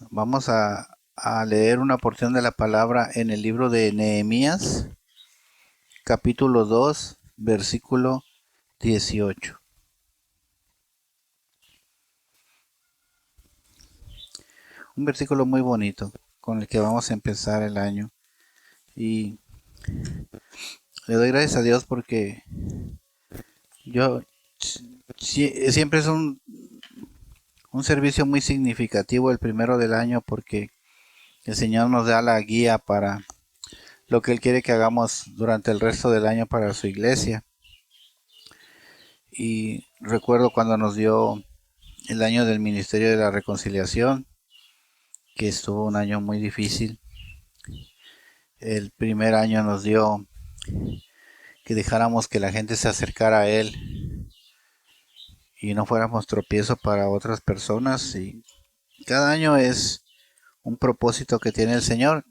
Vamos a leer una porción de la palabra en el libro de Nehemías, capítulo 2, versículo 18. Un versículo muy bonito con el que vamos a empezar el año. Y le doy gracias a Dios porque yo siempre es un servicio muy significativo el primero del año porque el Señor nos da la guía para lo que Él quiere que hagamos durante el resto del año para su iglesia. Y recuerdo cuando nos dio el año del Ministerio de la Reconciliación, que estuvo un año muy difícil. El primer año nos dio que dejáramos que la gente se acercara a Él y no fuéramos tropiezo para otras personas. Y cada año es un propósito que tiene el Señor.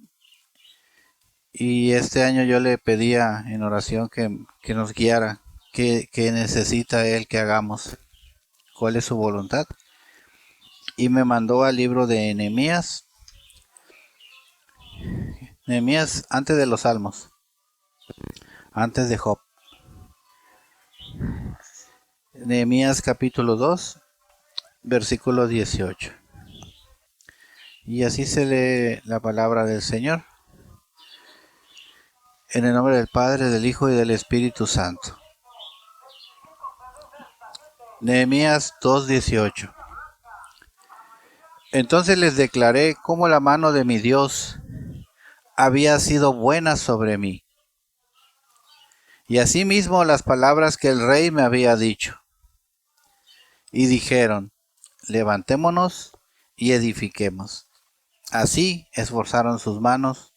Y este año yo le pedía en oración que nos guiara, que necesita Él que hagamos, cuál es su voluntad. Y me mandó al libro de Nehemías, Nehemías antes de los Salmos, antes de Job. Nehemías capítulo 2, versículo 18. Y así se lee la palabra del Señor. En el nombre del Padre, del Hijo y del Espíritu Santo. Nehemías 2:18. Entonces les declaré cómo la mano de mi Dios había sido buena sobre mí, y asimismo las palabras que el rey me había dicho. Y dijeron, levantémonos y edifiquemos. Así esforzaron sus manos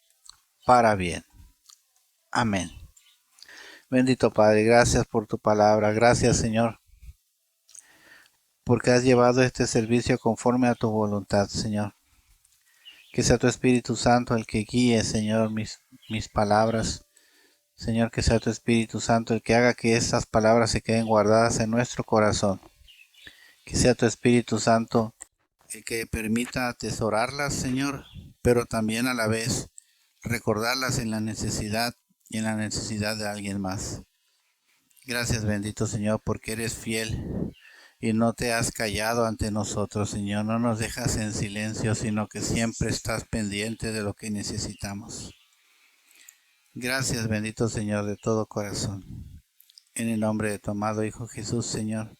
para bien. Amén. Bendito Padre, gracias por tu palabra. Gracias, Señor, porque has llevado este servicio conforme a tu voluntad, Señor. Que sea tu Espíritu Santo el que guíe, Señor, mis palabras. Señor, que sea tu Espíritu Santo el que haga que estas palabras se queden guardadas en nuestro corazón. Que sea tu Espíritu Santo el que permita atesorarlas, Señor, pero también a la vez recordarlas en la necesidad y en la necesidad de alguien más. Gracias, bendito Señor, porque eres fiel y no te has callado ante nosotros, Señor. No nos dejas en silencio, sino que siempre estás pendiente de lo que necesitamos. Gracias, bendito Señor, de todo corazón. En el nombre de tu amado Hijo Jesús, Señor,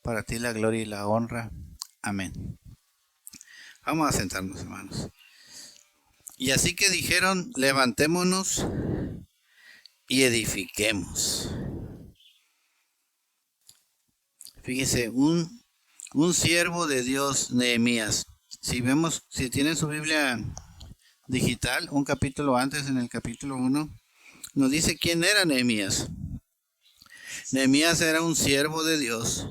para ti la gloria y la honra. Amén. Vamos a sentarnos, hermanos. Y así que dijeron, levantémonos y edifiquemos. Fíjese, un siervo de Dios, Nehemías. Si tienen su Biblia digital, un capítulo antes, en el capítulo 1, nos dice quién era Nehemías. Nehemías era un siervo de Dios,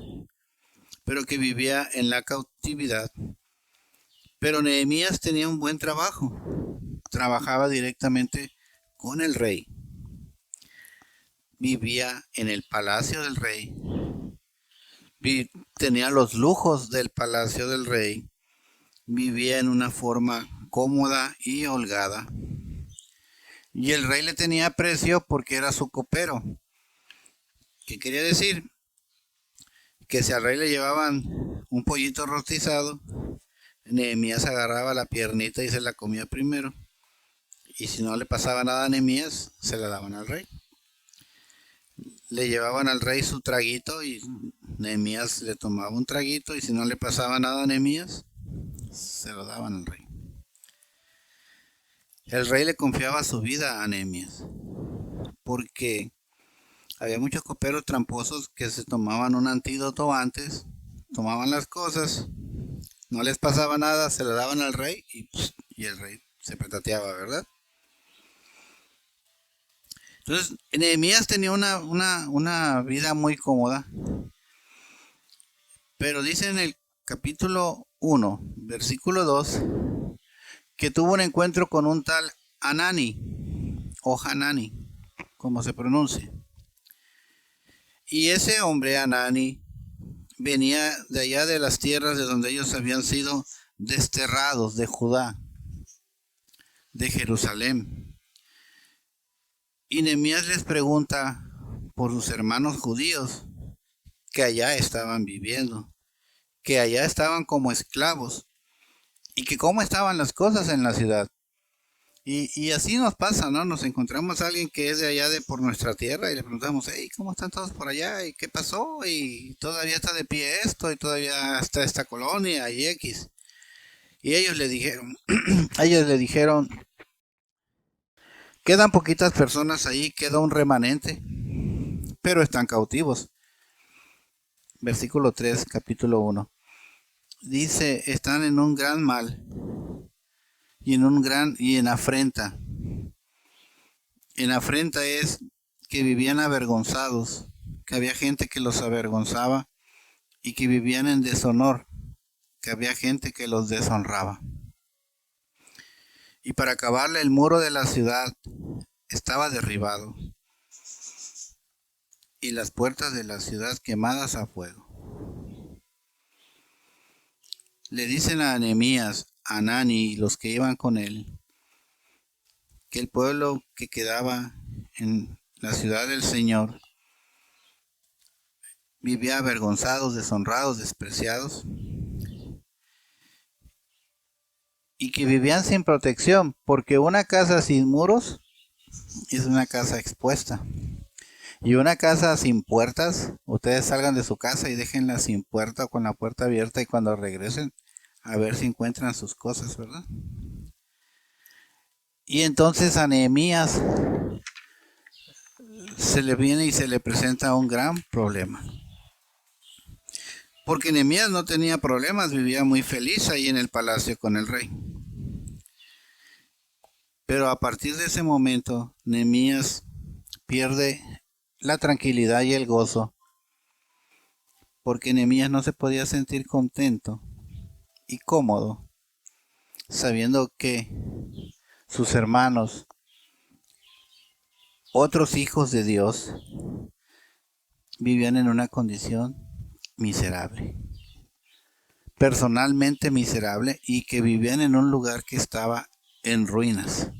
pero que vivía en la cautividad. Pero Nehemías tenía un buen trabajo. Trabajaba directamente con el rey. Vivía en el palacio del rey. Tenía los lujos del palacio del rey. Vivía en una forma cómoda y holgada. Y el rey le tenía aprecio porque era su copero. ¿Qué quería decir? Que si al rey le llevaban un pollito rostizado, Nehemías agarraba la piernita y se la comía primero. Y si no le pasaba nada a Nehemías, se la daban al rey. Le llevaban al rey su traguito y Nehemías le tomaba un traguito y si no le pasaba nada a Nehemías, se lo daban al rey. El rey le confiaba su vida a Nehemías porque había muchos coperos tramposos que se tomaban un antídoto antes, tomaban las cosas, no les pasaba nada, se lo daban al rey y el rey se petateaba, ¿verdad? Entonces, Nehemías tenía una vida muy cómoda, pero dice en el capítulo 1, versículo 2, que tuvo un encuentro con un tal Anani, o Hanani, como se pronuncia. Y ese hombre, Anani, venía de allá de las tierras de donde ellos habían sido desterrados de Judá, de Jerusalén. Y Nehemías les pregunta por sus hermanos judíos que allá estaban viviendo, que allá estaban como esclavos y que cómo estaban las cosas en la ciudad. Y así nos pasa, ¿no? Nos encontramos a alguien que es de allá de por nuestra tierra y le preguntamos, hey, ¿cómo están todos por allá? ¿Y qué pasó? Y todavía está de pie esto y todavía está esta colonia y X. Y ellos le dijeron, ellos le dijeron, quedan poquitas personas ahí, queda un remanente, pero están cautivos. Versículo 3, capítulo 1. Dice, están en un gran mal y en afrenta. En afrenta es que vivían avergonzados, que había gente que los avergonzaba y que vivían en deshonor, que había gente que los deshonraba. Y para acabarle el muro de la ciudad estaba derribado y las puertas de la ciudad quemadas a fuego. Le dicen a Nehemías, a Hanani y los que iban con él, que el pueblo que quedaba en la ciudad del Señor vivía avergonzados, deshonrados, despreciados, y que vivían sin protección, porque una casa sin muros es una casa expuesta. Y una casa sin puertas, ustedes salgan de su casa y déjenla sin puerta o con la puerta abierta y cuando regresen a ver si encuentran sus cosas, ¿verdad? Y entonces a Nehemías se le viene y se le presenta un gran problema. Porque Nehemías no tenía problemas, vivía muy feliz ahí en el palacio con el rey. Pero a partir de ese momento, Nehemías pierde la tranquilidad y el gozo, porque Nehemías no se podía sentir contento y cómodo, sabiendo que sus hermanos, otros hijos de Dios, vivían en una condición miserable, personalmente miserable, y que vivían en un lugar que estaba en ruinas.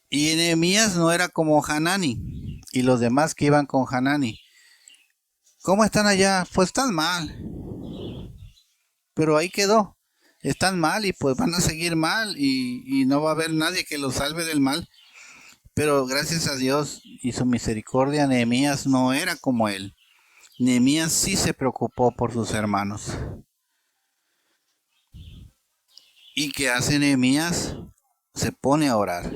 Y Nehemías no era como Hanani y los demás que iban con Hanani. ¿Cómo están allá? Pues están mal. Pero ahí quedó. Están mal y pues van a seguir mal y no va a haber nadie que los salve del mal. Pero gracias a Dios y su misericordia, Nehemías no era como él. Nehemías sí se preocupó por sus hermanos. ¿Y qué hace Nehemías? Se pone a orar.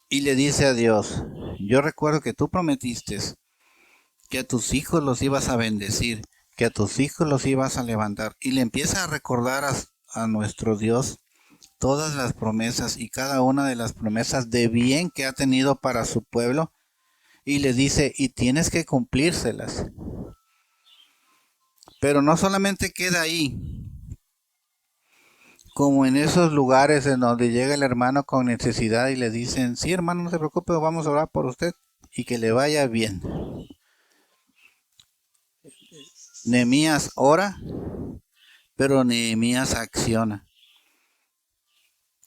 Y le dice a Dios, yo recuerdo que tú prometiste que a tus hijos los ibas a bendecir, que a tus hijos los ibas a levantar. Y le empieza a recordar a nuestro Dios todas las promesas y cada una de las promesas de bien que ha tenido para su pueblo. Y le dice, y tienes que cumplírselas. Pero no solamente queda ahí, como en esos lugares en donde llega el hermano con necesidad y le dicen, sí hermano, no se preocupe, vamos a orar por usted y que le vaya bien. Nehemías ora, pero Nehemías acciona.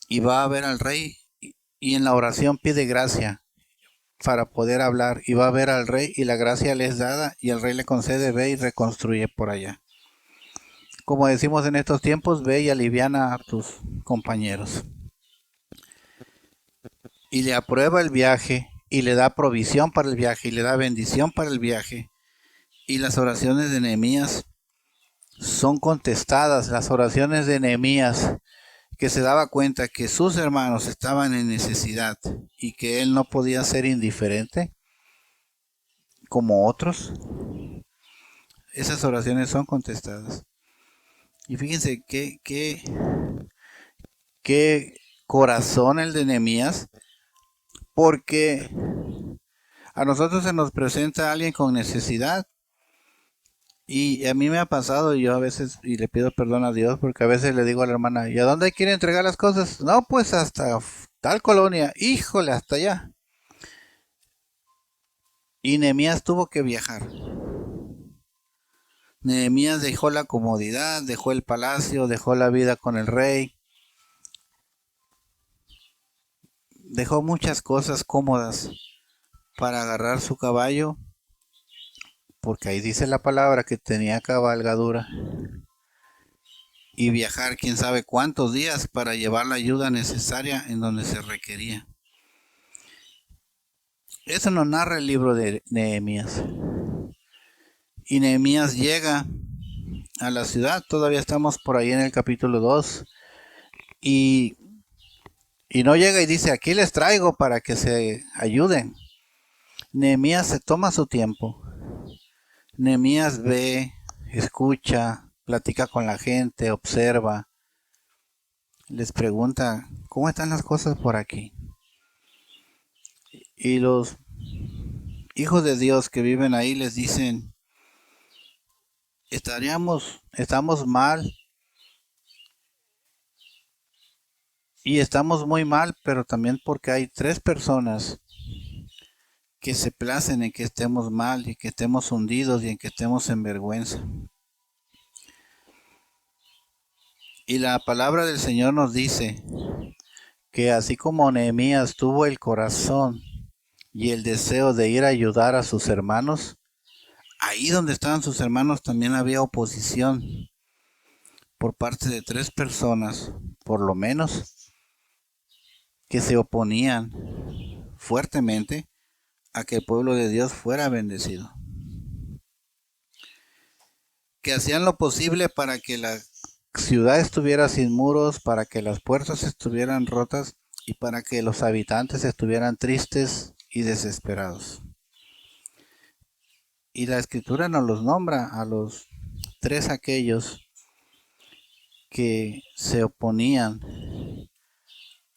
Y va a ver al rey y en la oración pide gracia para poder hablar. Y va a ver al rey y la gracia le es dada y el rey le concede, ve y reconstruye por allá. Como decimos en estos tiempos, ve y aliviana a tus compañeros. Y le aprueba el viaje y le da provisión para el viaje y le da bendición para el viaje. Y las oraciones de Nehemías son contestadas. Las oraciones de Nehemías, que se daba cuenta que sus hermanos estaban en necesidad y que él no podía ser indiferente como otros, esas oraciones son contestadas. Y fíjense qué corazón el de Nehemías, porque a nosotros se nos presenta alguien con necesidad. Y a mí me ha pasado, y yo a veces, y le pido perdón a Dios, porque a veces le digo a la hermana, ¿y a dónde quiere entregar las cosas? No, pues hasta tal colonia, híjole, hasta allá. Y Nehemías tuvo que viajar. Nehemías dejó la comodidad, dejó el palacio, dejó la vida con el rey, dejó muchas cosas cómodas para agarrar su caballo, porque ahí dice la palabra que tenía cabalgadura, y viajar quién sabe cuántos días para llevar la ayuda necesaria en donde se requería. Eso nos narra el libro de Nehemías. Y Nehemías llega a la ciudad, todavía estamos por ahí en el capítulo 2, y no llega y dice, aquí les traigo para que se ayuden. Nehemías se toma su tiempo. Nehemías ve, escucha, platica con la gente, observa, les pregunta, ¿cómo están las cosas por aquí? Y los hijos de Dios que viven ahí les dicen, estamos mal, y estamos muy mal, pero también porque hay 3 personas que se placen en que estemos mal y que estemos hundidos y en que estemos en vergüenza. Y la palabra del Señor nos dice que así como Nehemías tuvo el corazón y el deseo de ir a ayudar a sus hermanos, ahí donde estaban sus hermanos también había oposición por parte de 3 personas, por lo menos, que se oponían fuertemente a que el pueblo de Dios fuera bendecido. Que hacían lo posible para que la ciudad estuviera sin muros, para que las puertas estuvieran rotas y para que los habitantes estuvieran tristes y desesperados. Y la escritura nos los nombra a los 3 aquellos que se oponían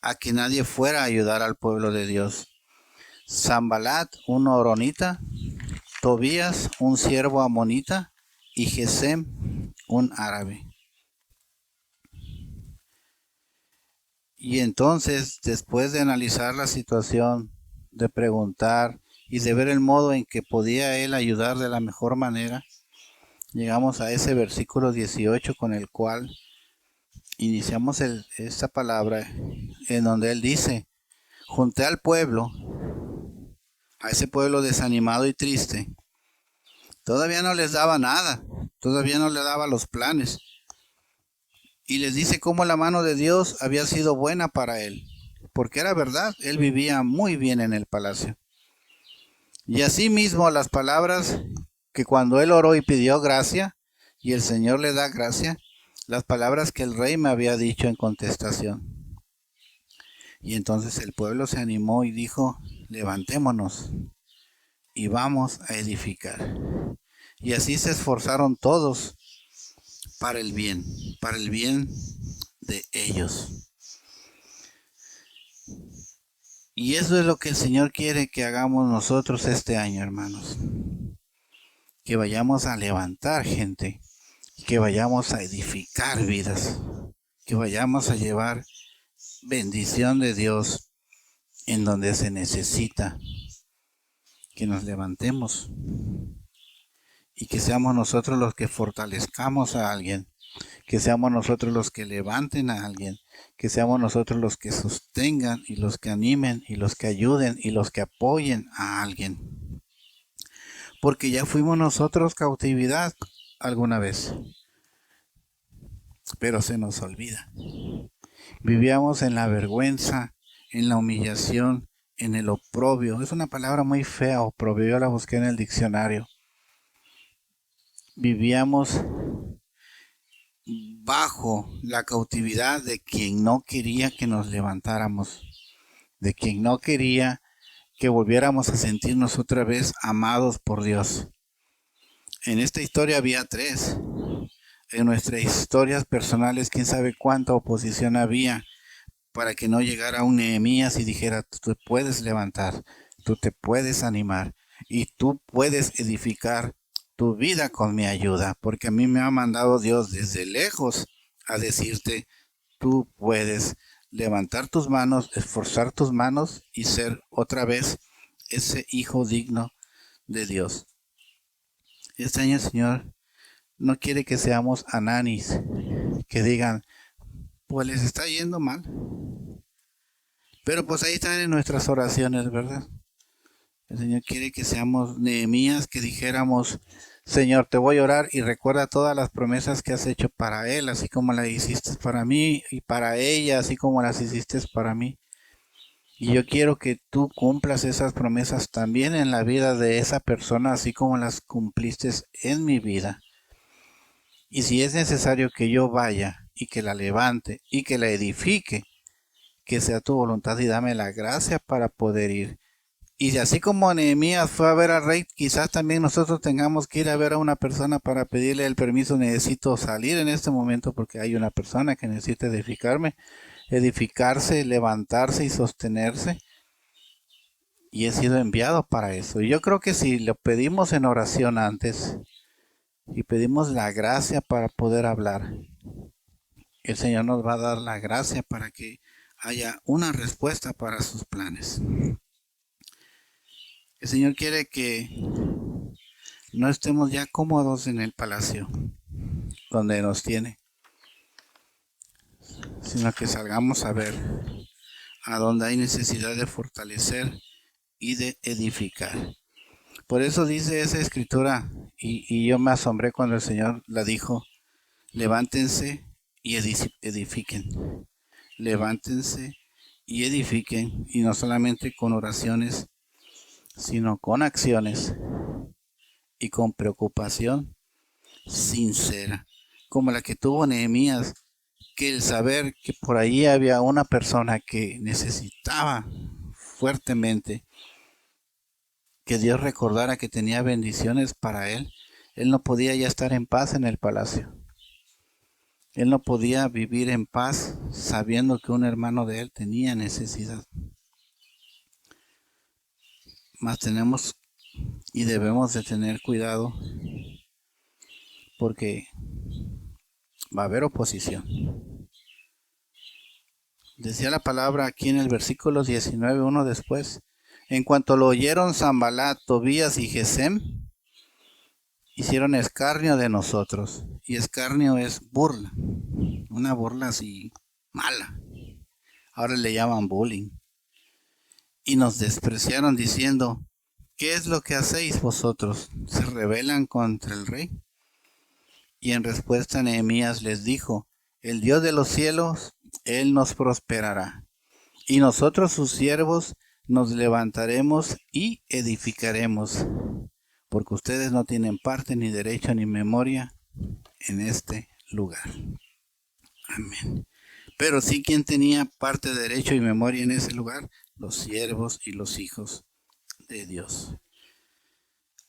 a que nadie fuera a ayudar al pueblo de Dios. Sanbalat, un horonita, Tobías, un siervo amonita, y Gesem, un árabe. Y entonces, después de analizar la situación, de preguntar y de ver el modo en que podía él ayudar de la mejor manera, llegamos a ese versículo 18 con el cual iniciamos esta palabra, en donde él dice, junté al pueblo, a ese pueblo desanimado y triste. Todavía no les daba nada, todavía no le daba los planes. Y les dice cómo la mano de Dios había sido buena para él, porque era verdad, él vivía muy bien en el palacio. Y asimismo las palabras que cuando él oró y pidió gracia, y el Señor le da gracia, las palabras que el rey me había dicho en contestación. Y entonces el pueblo se animó y dijo, levantémonos y vamos a edificar. Y así se esforzaron todos para el bien de ellos. Y eso es lo que el Señor quiere que hagamos nosotros este año, hermanos. Que vayamos a levantar gente, que vayamos a edificar vidas, que vayamos a llevar bendición de Dios en donde se necesita, que nos levantemos y que seamos nosotros los que fortalezcamos a alguien, que seamos nosotros los que levanten a alguien, que seamos nosotros los que sostengan y los que animen y los que ayuden y los que apoyen a alguien. Porque ya fuimos nosotros cautividad alguna vez, pero se nos olvida. Vivíamos en la vergüenza, en la humillación, en el oprobio. Es una palabra muy fea, oprobio, yo la busqué en el diccionario. Vivíamos bajo la cautividad de quien no quería que nos levantáramos, de quien no quería que volviéramos a sentirnos otra vez amados por Dios. En esta historia había 3. En nuestras historias personales, quién sabe cuánta oposición había para que no llegara un Nehemías y dijera, tú te puedes levantar, tú te puedes animar y tú puedes edificar tu vida con mi ayuda, porque a mí me ha mandado Dios desde lejos a decirte, tú puedes levantar tus manos, esforzar tus manos y ser otra vez ese hijo digno de Dios. Este año el Señor no quiere que seamos ananis, que digan, pues les está yendo mal. Pero pues ahí están en nuestras oraciones, ¿verdad? El Señor quiere que seamos Nehemías, que dijéramos, Señor, te voy a orar y recuerda todas las promesas que has hecho para Él, así como las hiciste para mí y para ella, así como las hiciste para mí. Y yo quiero que tú cumplas esas promesas también en la vida de esa persona, así como las cumpliste en mi vida. Y si es necesario que yo vaya y que la levante y que la edifique, que sea tu voluntad y dame la gracia para poder ir. Y así como Nehemías fue a ver al rey, quizás también nosotros tengamos que ir a ver a una persona para pedirle el permiso. Necesito salir en este momento porque hay una persona que necesita edificarse, levantarse y sostenerse. Y he sido enviado para eso. Y yo creo que si lo pedimos en oración antes y pedimos la gracia para poder hablar, el Señor nos va a dar la gracia para que haya una respuesta para sus planes. El Señor quiere que no estemos ya cómodos en el palacio donde nos tiene, sino que salgamos a ver a donde hay necesidad de fortalecer y de edificar. Por eso dice esa escritura, y yo me asombré cuando el Señor la dijo, levántense y edifiquen. Levántense y edifiquen, y no solamente con oraciones, sino con acciones y con preocupación sincera, como la que tuvo Nehemías, que el saber que por allí había una persona que necesitaba fuertemente que Dios recordara que tenía bendiciones para él, él no podía ya estar en paz en el palacio. Él no podía vivir en paz sabiendo que un hermano de él tenía necesidad. Mas tenemos y debemos de tener cuidado porque va a haber oposición. Decía la palabra aquí en el versículo 19, uno después. En cuanto lo oyeron Sanballat, Tobías y Gesem, hicieron escarnio de nosotros. Y escarnio es burla. Una burla así mala. Ahora le llaman bullying. Y nos despreciaron diciendo, ¿qué es lo que hacéis vosotros? ¿Se rebelan contra el rey? Y en respuesta Nehemías les dijo, el Dios de los cielos, Él nos prosperará. Y nosotros sus siervos nos levantaremos y edificaremos, porque ustedes no tienen parte ni derecho ni memoria en este lugar. Amén. Pero sí, quien tenía parte, derecho y memoria en ese lugar, los siervos y los hijos de Dios.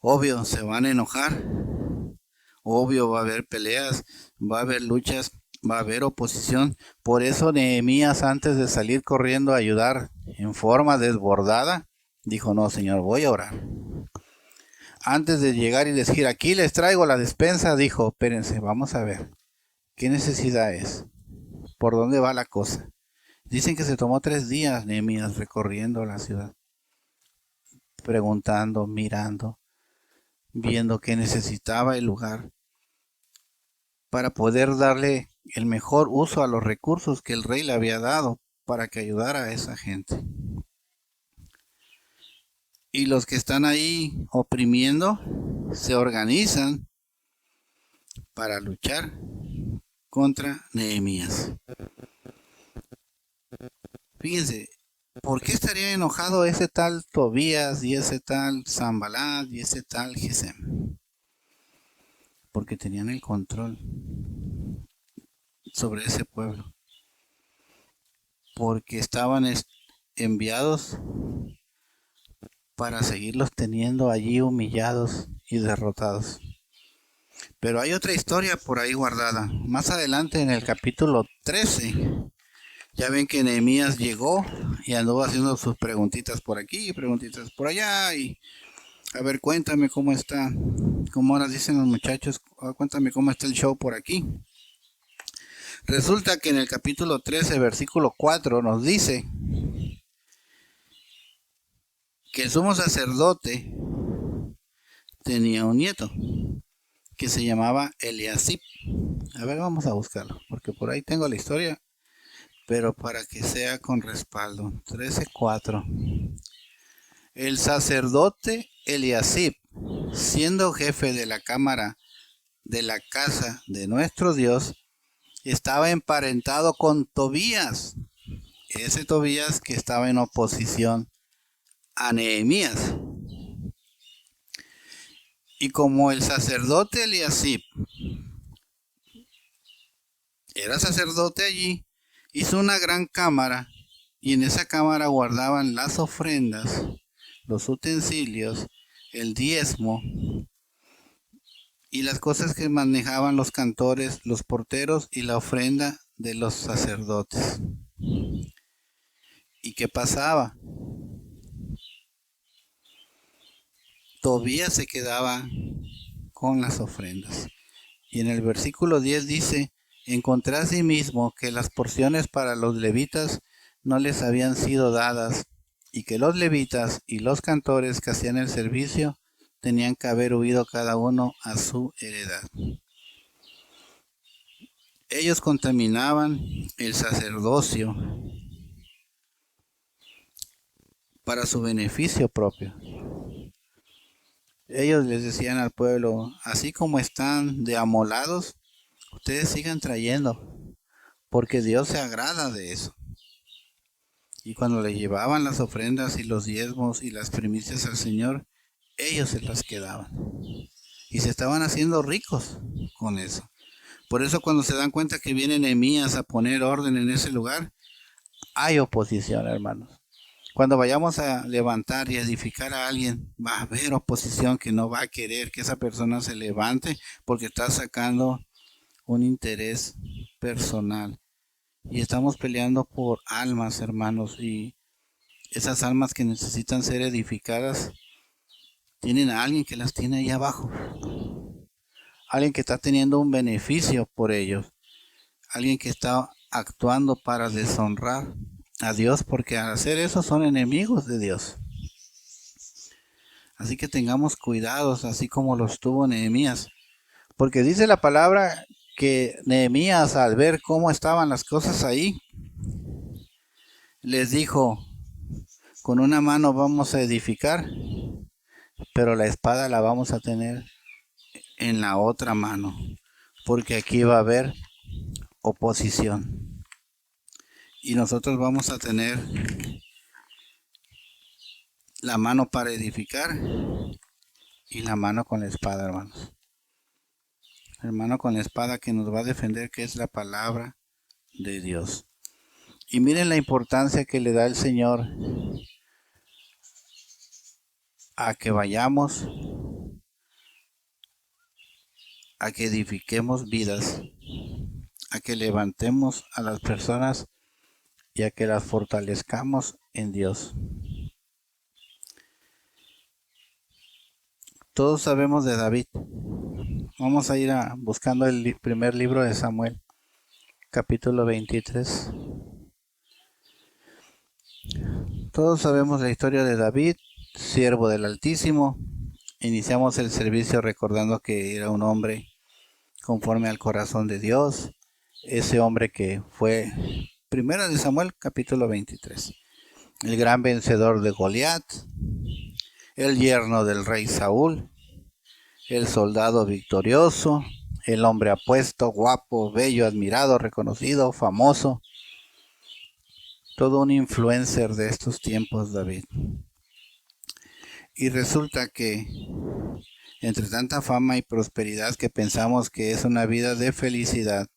Obvio, se van a enojar. Obvio, va a haber peleas, va a haber luchas, va a haber oposición. Por eso Nehemías, antes de salir corriendo a ayudar en forma desbordada, dijo, no, Señor, voy a orar. Antes de llegar y decir, aquí les traigo la despensa, dijo, espérense, vamos a ver, ¿qué necesidad es? ¿Por dónde va la cosa? Dicen que se tomó 3 días Nehemías recorriendo la ciudad, preguntando, mirando, viendo qué necesitaba el lugar para poder darle el mejor uso a los recursos que el rey le había dado para que ayudara a esa gente. Y los que están ahí oprimiendo se organizan para luchar contra Nehemías. Fíjense, ¿por qué estaría enojado ese tal Tobías y ese tal Sanballat y ese tal Gesem? Porque tenían el control sobre ese pueblo. Porque estaban enviados para seguirlos teniendo allí humillados y derrotados. Pero hay otra historia por ahí guardada. Más adelante en el capítulo 13, ya ven que Nehemías llegó y anduvo haciendo sus preguntitas por aquí, preguntitas por allá. Y a ver, cuéntame cómo está. Como ahora dicen los muchachos, cuéntame cómo está el show por aquí. Resulta que en el capítulo 13, versículo 4, nos dice que el sumo sacerdote tenía un nieto que se llamaba Eliasib. A ver, vamos a buscarlo, porque por ahí tengo la historia, pero para que sea con respaldo. 13:4. El sacerdote Eliasib, siendo jefe de la cámara de la casa de nuestro Dios, estaba emparentado con Tobías, ese Tobías que estaba en oposición a Nehemías. Y como el sacerdote Eliasib era sacerdote allí, hizo una gran cámara, y en esa cámara guardaban las ofrendas, los utensilios, el diezmo y las cosas que manejaban los cantores, los porteros y la ofrenda de los sacerdotes. ¿Y qué pasaba? Tobías se quedaba con las ofrendas. Y en el versículo 10 dice: encontré asimismo que las porciones para los levitas no les habían sido dadas, y que los levitas y los cantores que hacían el servicio tenían que haber huido cada uno a su heredad. Ellos contaminaban el sacerdocio para su beneficio propio. Ellos les decían al pueblo: así como están de amolados, ustedes sigan trayendo, porque Dios se agrada de eso. Y cuando le llevaban las ofrendas y los diezmos y las primicias al Señor, ellos se las quedaban. Y se estaban haciendo ricos con eso. Por eso cuando se dan cuenta que viene Nehemías a poner orden en ese lugar, hay oposición, hermanos. Cuando vayamos a levantar y edificar a alguien, va a haber oposición que no va a querer que esa persona se levante porque está sacando un interés personal. Y estamos peleando por almas, hermanos, y esas almas que necesitan ser edificadas tienen a alguien que las tiene ahí abajo. Alguien que está teniendo un beneficio por ellos. Alguien que está actuando para deshonrar a Dios, porque al hacer eso son enemigos de Dios. Así que tengamos cuidados, así como los tuvo Nehemías. Porque dice la palabra que Nehemías, al ver cómo estaban las cosas ahí, les dijo: con una mano vamos a edificar, pero la espada la vamos a tener en la otra mano, porque aquí va a haber oposición. Y nosotros vamos a tener la mano para edificar y la mano con la espada, hermanos. La mano con la espada que nos va a defender, que es la palabra de Dios. Y miren la importancia que le da el Señor a que vayamos, a que edifiquemos vidas, a que levantemos a las personas y a que las fortalezcamos en Dios. Todos sabemos de David. Vamos a ir buscando el primer libro de Samuel, capítulo 23. Todos sabemos la historia de David, siervo del Altísimo. Iniciamos el servicio recordando que era un hombre conforme al corazón de Dios. Ese hombre que fue, primera de Samuel, capítulo 23. El gran vencedor de Goliat, el yerno del rey Saúl, el soldado victorioso, el hombre apuesto, guapo, bello, admirado, reconocido, famoso. Todo un influencer de estos tiempos, David. Y resulta que entre tanta fama y prosperidad que pensamos que es una vida de felicidad,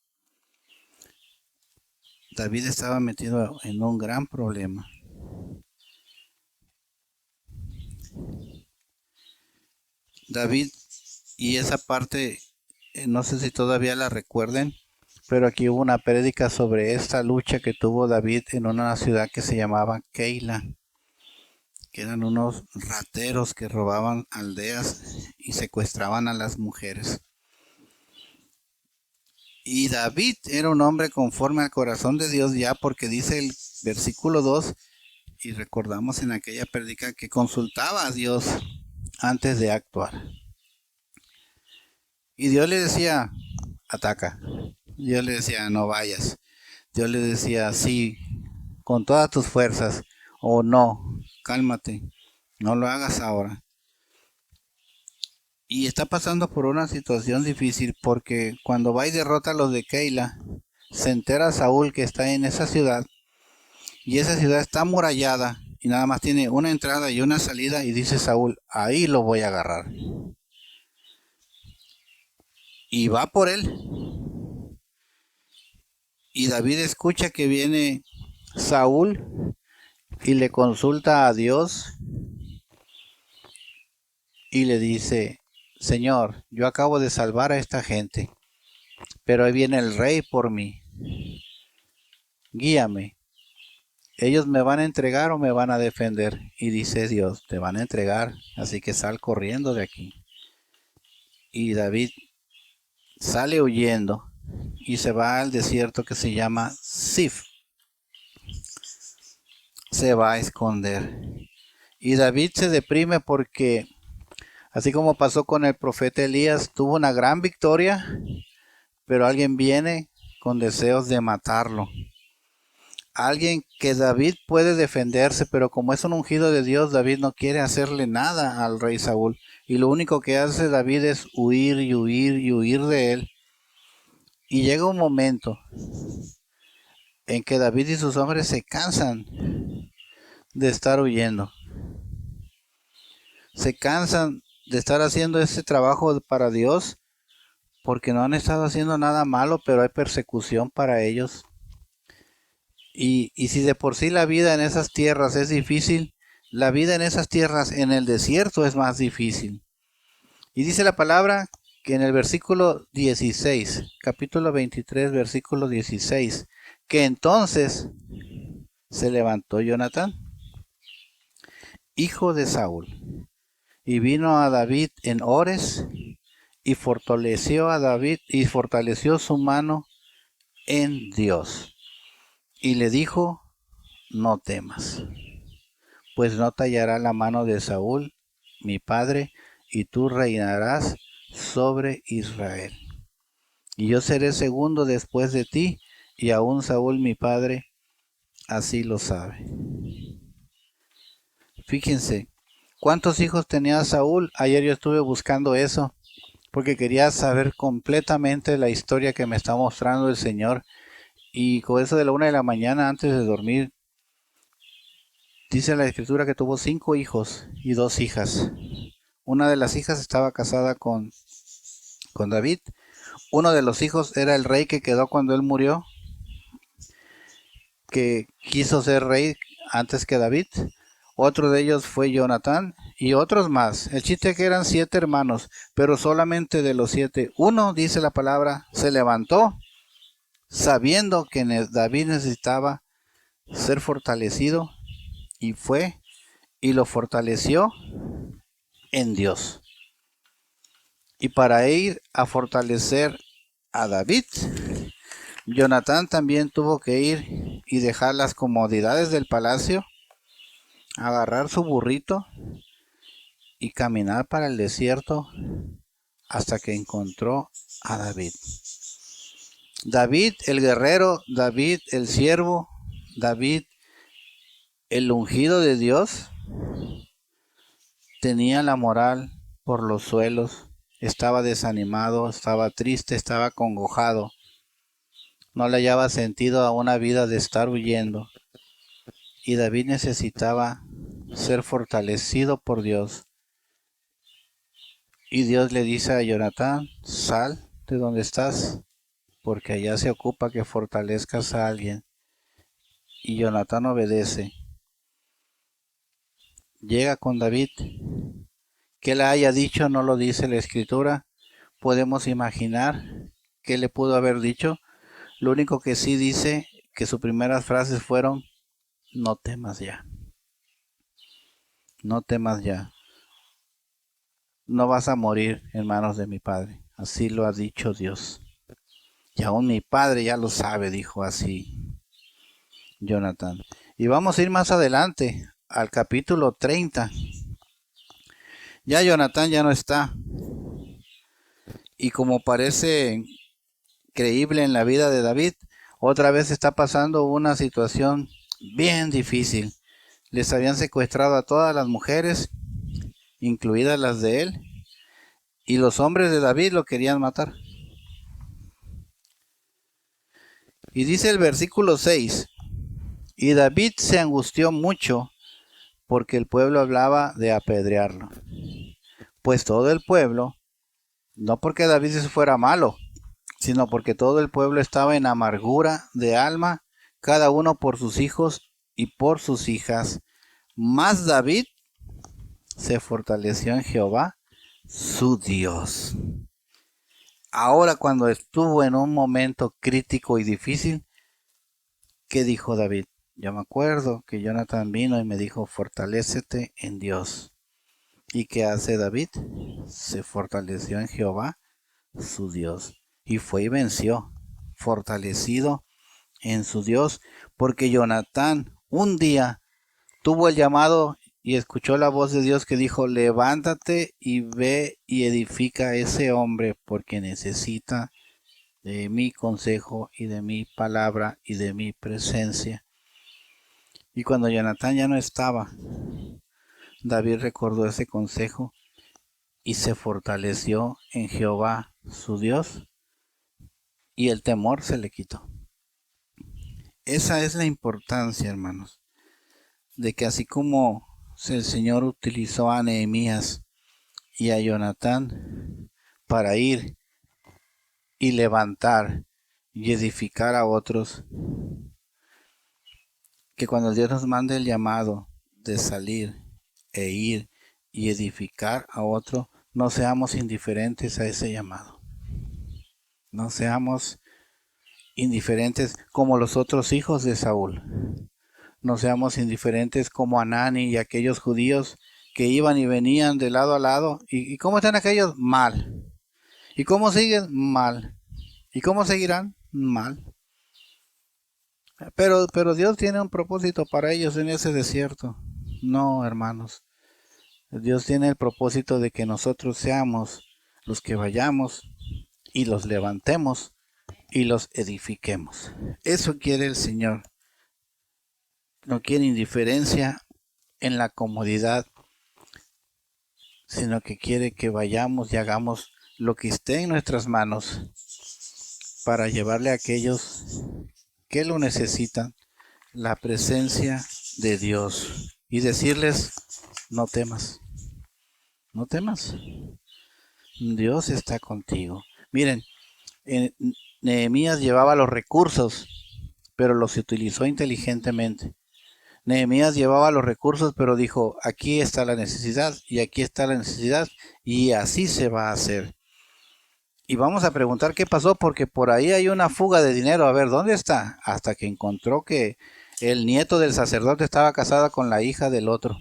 David estaba metido en un gran problema. David, y esa parte, no sé si todavía la recuerden, pero aquí hubo una prédica sobre esta lucha que tuvo David en una ciudad que se llamaba Keila, que eran unos rateros que robaban aldeas y secuestraban a las mujeres. Y David era un hombre conforme al corazón de Dios, ya porque dice el versículo 2, y recordamos en aquella prédica que consultaba a Dios antes de actuar. Y Dios le decía, ataca. Dios le decía, no vayas. Dios le decía, sí, con todas tus fuerzas. O no, cálmate, no lo hagas ahora. Y está pasando por una situación difícil porque cuando va y derrota a los de Keila, se entera Saúl que está en esa ciudad y esa ciudad está amurallada y nada más tiene una entrada y una salida y dice Saúl, ahí lo voy a agarrar. Y va por él. Y David escucha que viene Saúl y le consulta a Dios y le dice, Señor, yo acabo de salvar a esta gente, pero ahí viene el rey por mí. Guíame. ¿Ellos me van a entregar o me van a defender? Y dice Dios, te van a entregar, así que sal corriendo de aquí. Y David sale huyendo y se va al desierto que se llama Sif. Se va a esconder. Y David se deprime porque, así como pasó con el profeta Elías, tuvo una gran victoria, pero alguien viene con deseos de matarlo. Alguien que David puede defenderse, pero como es un ungido de Dios, David no quiere hacerle nada al rey Saúl. Y lo único que hace David es huir y huir y huir de él. Y llega un momento en que David y sus hombres se cansan de estar huyendo. Se cansan de estar haciendo ese trabajo para Dios porque no han estado haciendo nada malo, pero hay persecución para ellos. Y si de por sí la vida en esas tierras es difícil, la vida en esas tierras en el desierto es más difícil. Y dice la palabra que en el versículo 16, capítulo 23, versículo 16, que entonces se levantó Jonatán, hijo de Saúl, y vino a David en Ores y fortaleció a David y fortaleció su mano en Dios. Y le dijo, no temas, pues no tallará la mano de Saúl, mi padre, y tú reinarás sobre Israel. Y yo seré segundo después de ti, y aún Saúl, mi padre, así lo sabe. Fíjense, ¿cuántos hijos tenía Saúl? Ayer yo estuve buscando eso, porque quería saber completamente la historia que me está mostrando el Señor. Y con eso de la 1 de la mañana, antes de dormir, dice la escritura que tuvo 5 hijos y 2 hijas. Una de las hijas estaba casada con David. Uno de los hijos era el rey que quedó cuando él murió, que quiso ser rey antes que David. Otro de ellos fue Jonatán y otros más. El chiste es que eran 7 hermanos, pero solamente de los 7, uno, dice la palabra, se levantó sabiendo que David necesitaba ser fortalecido y fue y lo fortaleció en Dios. Y para ir a fortalecer a David, Jonatán también tuvo que ir y dejar las comodidades del palacio, agarrar su burrito y caminar para el desierto hasta que encontró a David. David el guerrero, David el siervo, David el ungido de Dios, tenía la moral por los suelos, estaba desanimado, estaba triste, estaba acongojado. No le hallaba sentido a una vida de estar huyendo. Y David necesitaba ser fortalecido por Dios. Y Dios le dice a Jonatán, sal de donde estás, porque allá se ocupa que fortalezcas a alguien. Y Jonatán obedece. Llega con David. ¿Qué le haya dicho? No lo dice la escritura. Podemos imaginar qué le pudo haber dicho. Lo único que sí dice que sus primeras frases fueron, no temas ya. No temas ya. No vas a morir en manos de mi padre. Así lo ha dicho Dios. Y aún mi padre ya lo sabe, dijo así Jonatán. Y vamos a ir más adelante, al capítulo 30. Ya Jonatán ya no está. Y como parece creíble en la vida de David, otra vez está pasando una situación bien difícil. Les habían secuestrado a todas las mujeres, incluidas las de él, y los hombres de David lo querían matar. Y dice el versículo 6, y David se angustió mucho porque el pueblo hablaba de apedrearlo. Pues todo el pueblo, no porque David fuera malo, sino porque todo el pueblo estaba en amargura de alma, cada uno por sus hijos y por sus hijas. Mas David se fortaleció en Jehová, su Dios. Ahora, cuando estuvo en un momento crítico y difícil, ¿qué dijo David? Yo me acuerdo que Jonathan vino y me dijo, fortalécete en Dios. ¿Y qué hace David? Se fortaleció en Jehová, su Dios. Y fue y venció, fortalecido en su Dios, porque Jonatán un día tuvo el llamado y escuchó la voz de Dios que dijo, levántate y ve y edifica a ese hombre, porque necesita de mi consejo y de mi palabra y de mi presencia. Y cuando Jonatán ya no estaba, David recordó ese consejo y se fortaleció en Jehová su Dios, y el temor se le quitó. Esa es la importancia, hermanos, de que así como el Señor utilizó a Nehemías y a Jonatán para ir y levantar y edificar a otros, que cuando Dios nos mande el llamado de salir e ir y edificar a otro, no seamos indiferentes a ese llamado. No seamos indiferentes como los otros hijos de Saúl. No seamos indiferentes como Anani y aquellos judíos que iban y venían de lado a lado. ¿Y cómo están aquellos? Mal. ¿Y cómo siguen? Mal. ¿Y cómo seguirán? Mal. Pero Dios tiene un propósito para ellos en ese desierto. No, hermanos. Dios tiene el propósito de que nosotros seamos los que vayamos y los levantemos y los edifiquemos. Eso quiere el Señor. No quiere indiferencia en la comodidad, sino que quiere que vayamos y hagamos lo que esté en nuestras manos para llevarle a aquellos que lo necesitan la presencia de Dios y decirles, no temas, no temas, Dios está contigo. Miren, Nehemías llevaba los recursos, pero los utilizó inteligentemente. Nehemías llevaba los recursos, pero dijo, aquí está la necesidad y aquí está la necesidad y así se va a hacer. Y vamos a preguntar qué pasó, porque por ahí hay una fuga de dinero. A ver, ¿dónde está? Hasta que encontró que el nieto del sacerdote estaba casada con la hija del otro.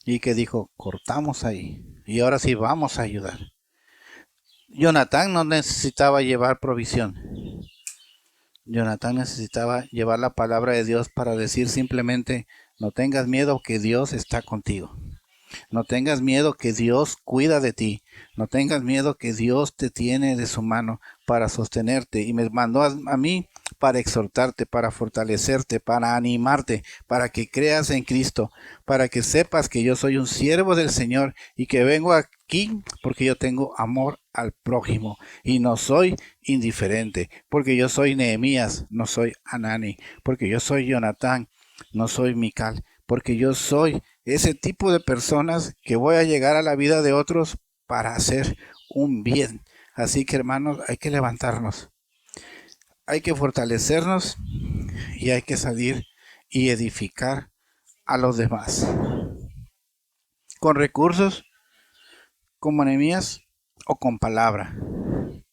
Y que dijo, cortamos ahí. Y ahora sí vamos a ayudar. Jonatán no necesitaba llevar provisión. Jonatán necesitaba llevar la palabra de Dios para decir simplemente, no tengas miedo que Dios está contigo. No tengas miedo que Dios cuida de ti. No tengas miedo que Dios te tiene de su mano para sostenerte. Y me mandó a mí para exhortarte, para fortalecerte, para animarte, para que creas en Cristo, para que sepas que yo soy un siervo del Señor y que vengo aquí porque yo tengo amor al prójimo y no soy indiferente, porque yo soy Nehemías, no soy Anani, porque yo soy Jonatán, no soy Mical, porque yo soy ese tipo de personas que voy a llegar a la vida de otros para hacer un bien. Así que, hermanos, hay que levantarnos, hay que fortalecernos y hay que salir y edificar a los demás. Con recursos, como Nehemías, o con palabra,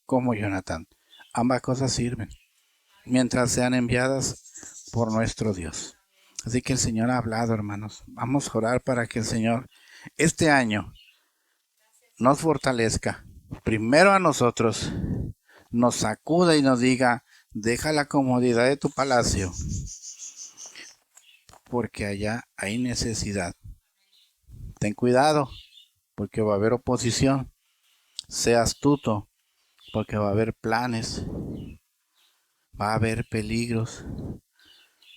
como Jonatán. Ambas cosas sirven, mientras sean enviadas por nuestro Dios. Así que el Señor ha hablado, hermanos. Vamos a orar para que el Señor este año nos fortalezca, primero a nosotros, nos sacuda y nos diga, deja la comodidad de tu palacio, porque allá hay necesidad. Ten cuidado, porque va a haber oposición. Sé astuto, porque va a haber planes, va a haber peligros.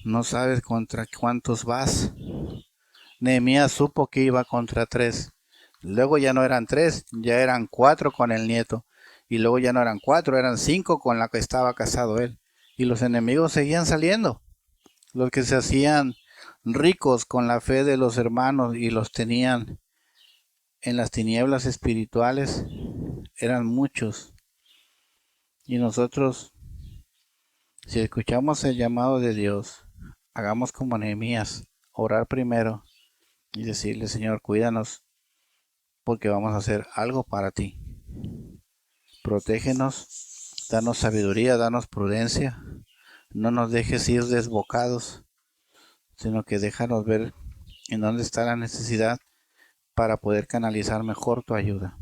No sabes contra cuántos vas. Nehemías supo que iba contra 3. Luego ya no eran 3, ya eran 4 con el nieto. Y luego ya no eran 4, eran 5 con la que estaba casado él. Y los enemigos seguían saliendo. Los que se hacían ricos con la fe de los hermanos y los tenían en las tinieblas espirituales eran muchos. Y nosotros, si escuchamos el llamado de Dios, hagamos como Nehemías, orar primero y decirle, Señor, cuídanos, porque vamos a hacer algo para ti. Protégenos, danos sabiduría, danos prudencia, no nos dejes ir desbocados, sino que déjanos ver en dónde está la necesidad para poder canalizar mejor tu ayuda.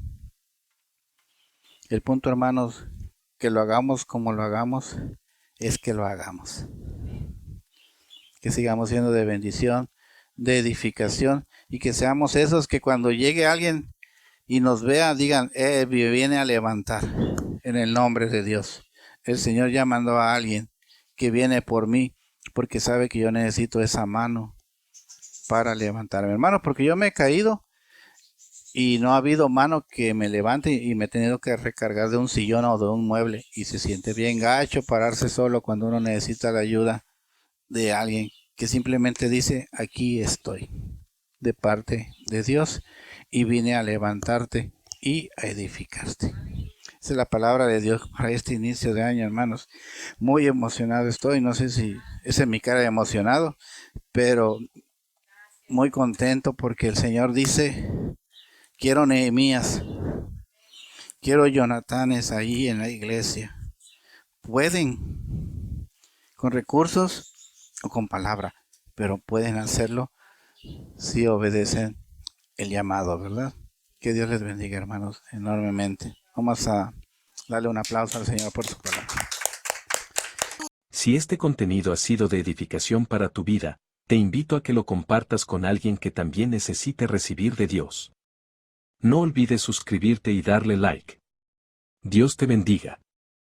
El punto, hermanos, que lo hagamos como lo hagamos, es que lo hagamos. Que sigamos siendo de bendición, de edificación, y que seamos esos que cuando llegue alguien y nos vea, digan, me viene a levantar en el nombre de Dios. El Señor ya mandó a alguien que viene por mí, porque sabe que yo necesito esa mano para levantarme, hermano, porque yo me he caído y no ha habido mano que me levante y me he tenido que recargar de un sillón o de un mueble, y se siente bien gacho pararse solo cuando uno necesita la ayuda de alguien que simplemente dice, aquí estoy, de parte de Dios, y vine a levantarte y a edificarte. Esa es la palabra de Dios para este inicio de año, hermanos. Muy emocionado estoy, no sé si esa es mi cara de emocionado, pero muy contento porque el Señor dice, quiero Nehemías, quiero Jonatanes ahí en la iglesia. Pueden, con recursos o con palabra, pero pueden hacerlo si obedecen el llamado, ¿verdad? Que Dios les bendiga, hermanos, enormemente. Vamos a darle un aplauso al Señor por su palabra. Si este contenido ha sido de edificación para tu vida, te invito a que lo compartas con alguien que también necesite recibir de Dios. No olvides suscribirte y darle like. Dios te bendiga.